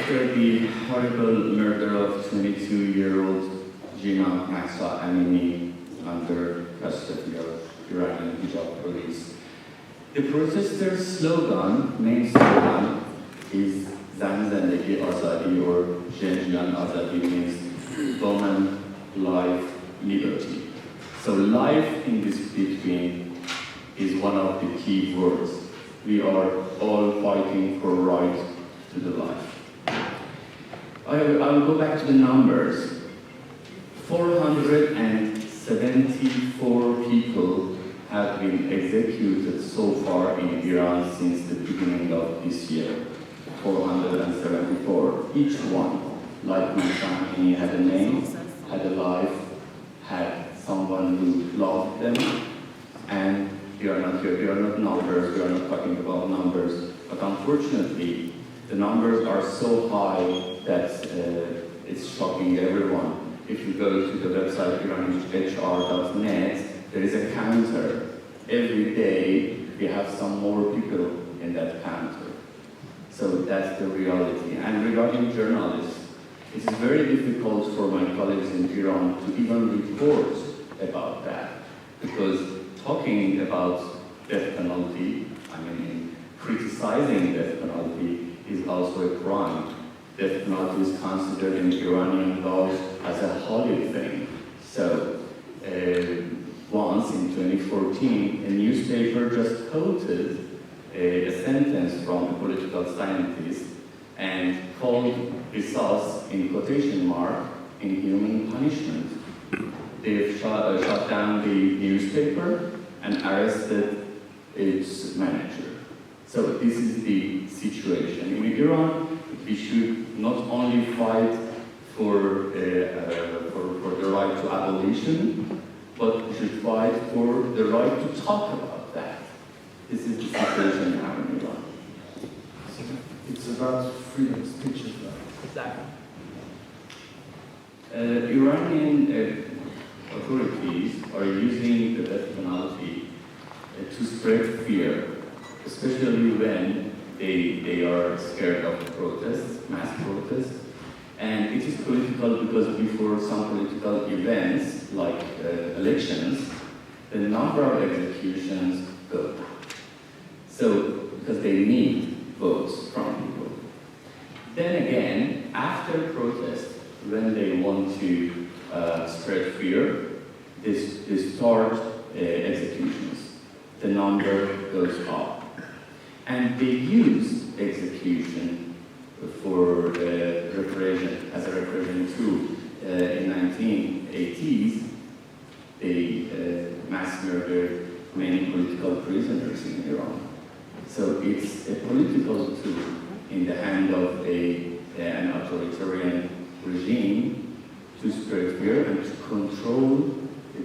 After the horrible murder of 22-year-old Gina Mahsa Amini under custody of Iranian hijab police, the protesters' main slogan, is Zan Zandagi Azadi, or Zhan Azadi, means woman, life, liberty. So life in this between is one of the key words. We are all fighting for right to the life. I will go back to the numbers. 474 people have been executed so far in Iran since the beginning of this year. 474. Each one, like Mahsa Amini, had a name, had a life, had someone who loved them, and we are not numbers, we are not talking about numbers, but unfortunately, the numbers are so high that it's shocking everyone. If you go to the website iranhr.net, there is a counter. Every day, we have some more people in that counter. So that's the reality. And regarding journalists, it is very difficult for my colleagues in Iran to even report about that, because talking about death penalty, criticizing death penalty is also a crime. Death penalty is considered in Iranian laws as a holy thing. So once in 2014, a newspaper just quoted a sentence from a political scientist and called qisas, in quotation mark, inhuman punishment. They shut down the newspaper and arrested its manager. So this is the situation. In Iran, we should not only fight for the right to abolition, but we should fight for the right to talk about that. This is the situation now in Iran. It's about freedom of speech as well. Exactly. Iranian authorities are using the death penalty to spread fear, especially when they are scared of protests, mass protests. And it is political because before some political events, like elections, the number of executions go down. So, because they need votes from people. Then again, after protest, when they want to spread fear, they start executions. The number goes up. And they use execution for repression, as a repression tool. In 1980s, they mass murdered many political prisoners in Iran. So it's a political tool in the hand of an authoritarian regime to spread fear and to control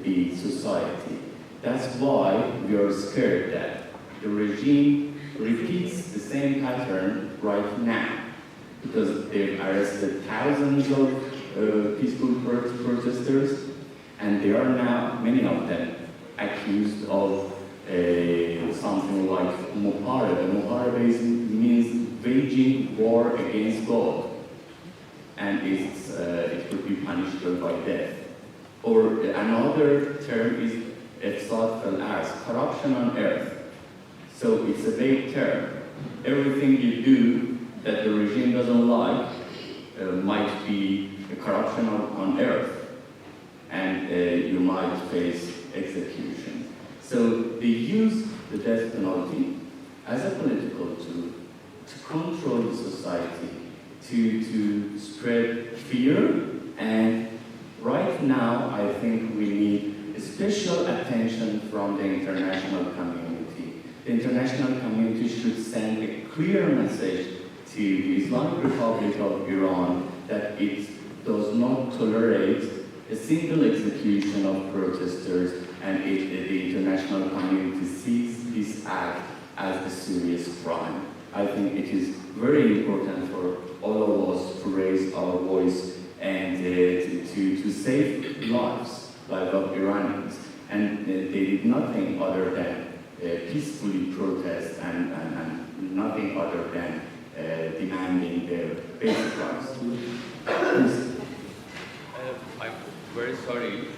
the society. That's why we are scared that the regime repeats the same pattern right now, because they've arrested thousands of peaceful protesters, and they are now, many of them, accused of something like muharaba. Muharaba means waging war against God, and it could be punishable by death. Or another term is ifsad fil ard, corruption on earth. So it's a vague term. Everything you do that the regime doesn't like might be a corruption on earth, and you might face execution. So they use the death penalty as a political tool to control the society, to spread fear, and right now I think we need special attention from the international community. The international community should send a clear message to the Islamic Republic of Iran that it does not tolerate a single execution of protesters, and the international community sees this act as a serious crime. I think it is very important for all of us to raise our voice and to save lives of Iranians. And they did nothing other than peacefully protest and nothing other than demanding their basic rights. I'm very sorry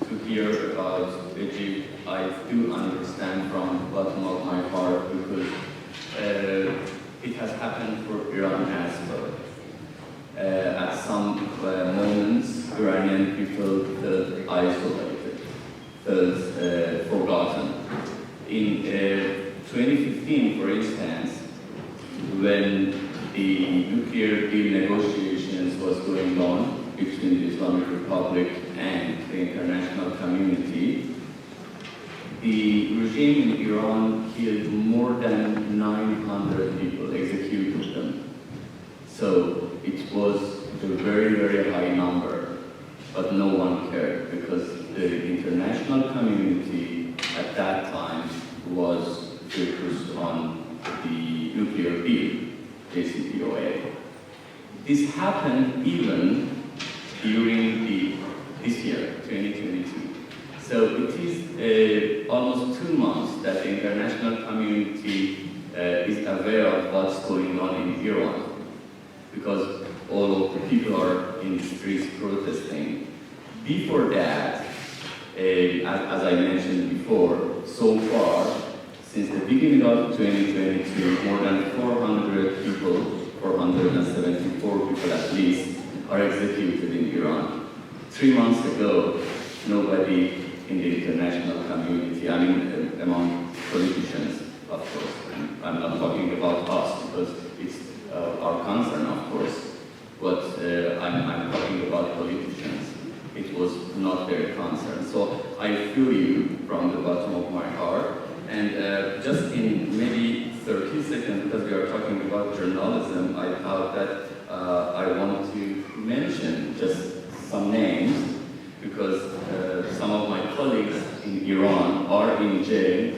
to hear about Egypt. I do understand from the bottom of my heart because it has happened for Iran as well. At some moments, Iranian people felt isolated, felt forgotten. In 2015, for instance, when the nuclear deal negotiations was going on between the Islamic Republic and the international community, the regime in Iran killed more than 900 people, executed them. So it was a very, very high number, but no one cared because the international community at that time was focused on the nuclear deal, JCPOA. This happened even during this year, 2022. So it is almost 2 months that the international community is aware of what's going on in Iran, because all of the people are in the streets protesting. Before that, as I mentioned before, so far, since the beginning of 2022, more than 400 people, 474 people at least, are executed in Iran. 3 months ago, nobody in the international community, I mean among politicians, of course, and I'm not talking about us because it's our concern, of course, but I'm talking about politicians. It was not their concern. So I feel you from the bottom of my heart. And just in maybe 30 seconds, because we are talking about journalism, I thought that I want to mention just some names, because some of my colleagues in Iran are in jail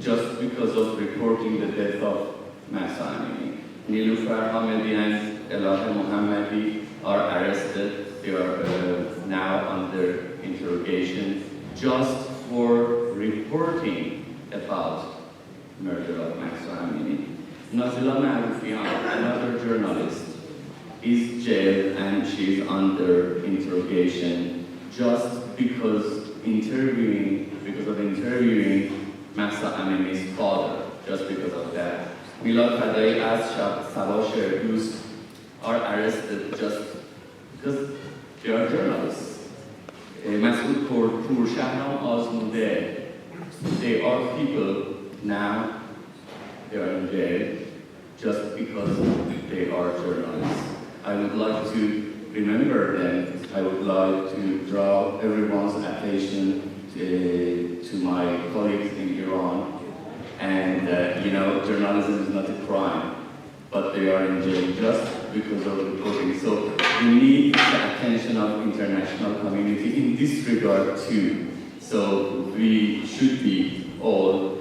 just because of reporting the death of Mahsa Amini. Nilufar Hamedi and Elahe Mohammadi are arrested. They are now under interrogation just for reporting about murder of Mahsa Amini. Nazila Maroufian, another journalist, is jailed and she is under interrogation just because of interviewing Mahsa Amini's father, just because of that. Milad Fadai, Azshab, Sabah Sherdus are arrested just because they are journalists. Masoud Pur, Shahnam Azmude, they are people now, they are in jail just because they are journalists. I would like to remember them. I would like to draw everyone's attention to my colleagues in Iran. And, journalism is not a crime, but they are in jail just because of reporting. So we need the attention of international community in this regard too. So we should be all